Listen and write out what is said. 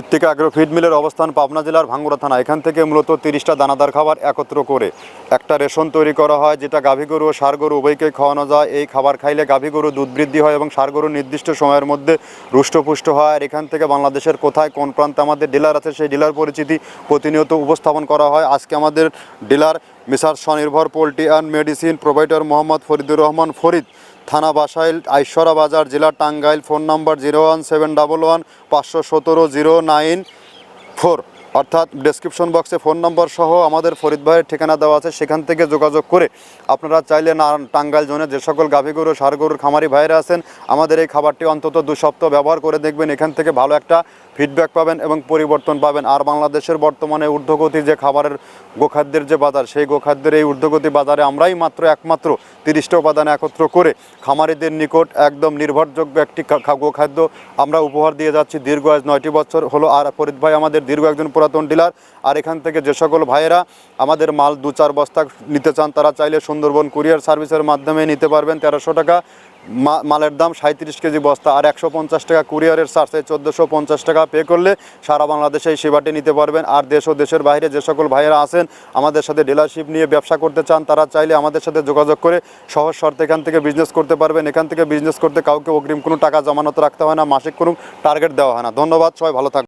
মৃত্তিকা agro feed মিলের অবস্থান পাবনা জেলার ভাঙ্গুড়া থানা। এখান থেকে মূলত 30টা দানাদার খাবার একত্র করে একটা রেশন তৈরি করা হয়, যেটা গাভী গরু ও ষাঁড় গরু উভয়কেই খাওয়ানো যায়। এই খাবার খাইলে গাভী গরু দুধ বৃদ্ধি হয় এবং ষাঁড় গরু নির্দিষ্ট সময়ের মধ্যে রুষ্টপুষ্ট হয়। আর এখান থেকে বাংলাদেশের কোথায় কোন প্রান্তে আমাদের ডিলার আছে, সেই ডিলার পরিচিতি প্রতিনিয়ত উপস্থাপন করা হয়। আজকে আমাদের ডিলার মিসার স্বনির্ভর poultry and medicine provider Mohammad Faridur Rahman Farid, থানা বাসাইল, আইশ্বরা বাজার, জেলা টাঙ্গাইল। ফোন নাম্বার 01711515009 অর্থাৎ ডেসক্রিপশন বক্সে ফোন নম্বর সহ আমাদের ফরিদ ভাইয়ের ঠিকানা দেওয়া আছে। সেখান থেকে যোগাযোগ করে আপনারা চাইলে টাঙ্গাইল জোনে যে সকল গাভী গরু ষাঁড় গরুর খামারি ভাইরা আছেন, আমাদের এই খাবারটি অন্তত 2 সপ্তাহ ব্যবহার করে দেখবেন। এখান থেকে ভালো একটা ফিডব্যাক পাবেন এবং পরিবর্তন পাবেন। আর বাংলাদেশের বর্তমানে ঊর্ধ্বগতি যে খাবারের গোখাদ্যের যে বাজার, সেই গোখাদ্যের এই ঊর্ধ্বগতি বাজারে আমরাই একমাত্র 30টা উপাদান একত্র করে খামারিদের নিকট একদম নির্ভরযোগ্য একটি গোখাদ্য আমরা উপহার দিয়ে যাচ্ছি। দীর্ঘ আজ 9টি বছর হলো। আর ফরিদ ভাই আমাদের দীর্ঘ একজন পুরাতন ডিলার। আর এখান থেকে যে সকল ভাইয়েরা আমাদের মাল 2-4 বস্তা নিতে চান, তারা চাইলে সুন্দরবন কুরিয়ার সার্ভিসের মাধ্যমে নিতে পারবেন। 1300 টাকা মালের দাম, 37 কেজি বস্তা। আর 150 টাকা কুরিয়ারের চার্জ, 1450 টাকা পে করলে সারা বাংলাদেশে এই সেবাটি নিতে পারবেন। আর দেশ ও দেশের বাইরে যে সকল ভাইয়েরা আছেন আমাদের সাথে ডিলারশিপ নিয়ে ব্যবসা করতে চান, তারা চাইলে আমাদের সাথে যোগাযোগ করে সহজ শর্তে এখান থেকে বিজনেস করতে পারবেন। এখান থেকে বিজনেস করতে কাউকে অগ্রিম কোনো টাকা জমানত রাখতে হয় না, মাসিক কোনো টার্গেট দেওয়া হয় না। ধন্যবাদ, সবাই ভালো থাকবেন।